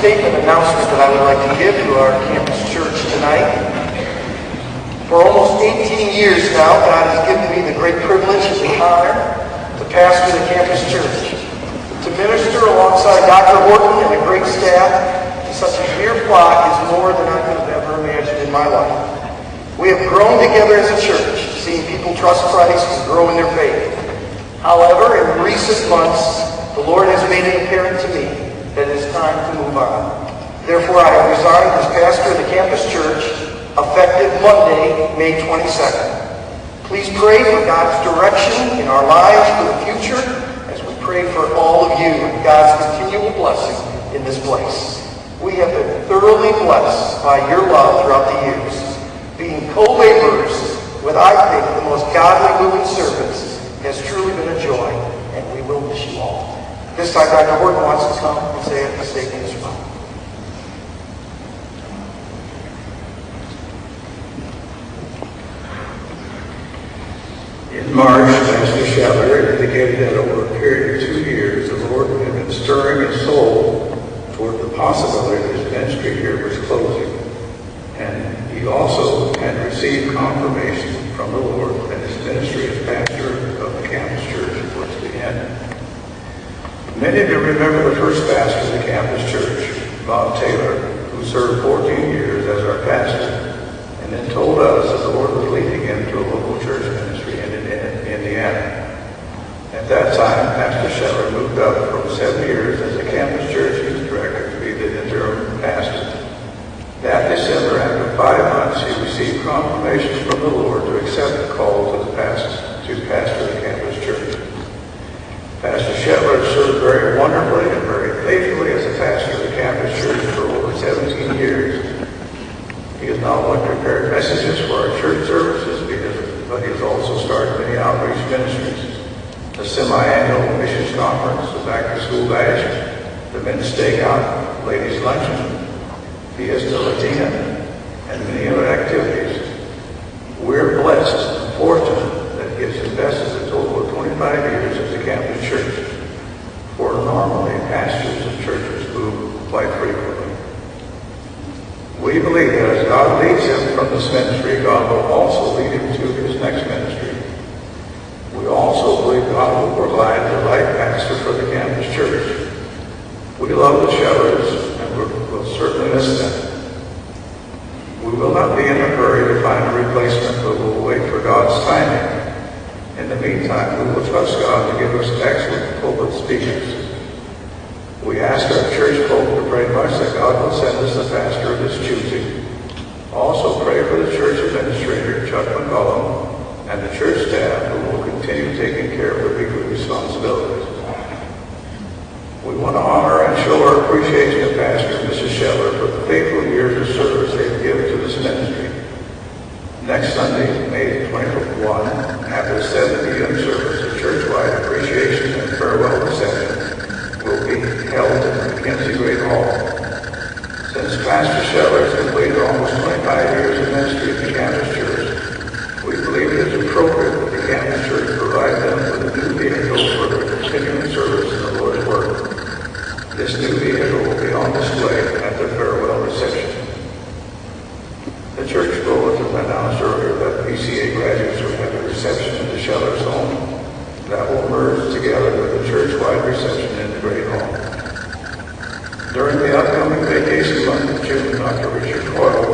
statement announcement that I would like to give to our campus church tonight. For almost 18 years now, God has given me the great privilege and the honor to pastor the campus church, to minister alongside Dr. Horton and a great staff to such a dear flock is more than I could have ever imagined in my life. We have grown together as a church, seeing people trust Christ and grow in their faith. However, in recent months, the Lord has made it apparent to me that it is time to move on. Therefore, I have resigned as pastor of the campus church, effective Monday, May 22nd. Please pray for God's direction in our lives for the future as we pray for all of you and God's continual blessing in this place. We have been thoroughly blessed by your love throughout the years. Being co-laborers with, I think, the most godly moving servants has truly been a joy, and we will miss you all. This time, Dr. Horton wants to come and say a statement as well. In March, Pastor Schettler indicated that over a period of 2 years, the Lord had been stirring his soul toward the possibility that his ministry here was closing. And he also had received confirmation from the Lord that his ministry as pastor of the campus church was to end. Many of you remember the first pastor of the campus church, Bob Taylor, who served 14 years as our pastor, and then told us that the Lord was leading him to a local church ministry in Indiana. At that time, Pastor Schettler moved up from 7 years as the campus church youth director to be the interim pastor. That December, after 5 months, he received confirmation from the Lord to accept the call to pastor the campus church. Pastor Schettler served very wonderfully and very faithfully as a pastor of the campus church for over 17 years. He has not only prepared messages for our church services, but he has also started many outreach ministries, the semi-annual missions conference, the back-to-school bash, the men's stakeout, ladies' luncheon, Fiesta Latina, and many other activities. We're blessed and fortunate that he has invested a total of 25 years at the campus church, for normally pastors and churches move quite frequently. We believe that as God leads him from this ministry, God will also lead him to his next ministry. We also believe God will provide the right pastor for the campus church. We love the Shettlers, and we'll certainly miss them. We will not be in a hurry to find a replacement, but we'll wait for God's timing. In the meantime, we will trust God to give us excellent pulpit speakers. We ask our church folk to pray much that God will send us the pastor of his choosing. Also pray for the church administrator, Chuck McCollum, and the church staff who will continue taking care of the weekly responsibilities. We want to honor and show our appreciation to Pastor and Mrs. Schettler for the faithful years of service they've given to this ministry. Next Sunday, May 21, after the 7 p.m. service, a church-wide appreciation and farewell reception will be held in the McKenzie Great Hall. Since Pastor Schettler has completed almost 25 years of ministry at the campus church, we believe it is appropriate that the campus church provide them with a new vehicle for their continuing service in the Lord's work. This new vehicle will be on display at the farewell reception. The church bulletin announced earlier that PCA graduates will have a reception in the Schettler's home that will merge together with a church-wide reception in the Great Hall. During the upcoming vacation month of June, Dr. Richard Coyle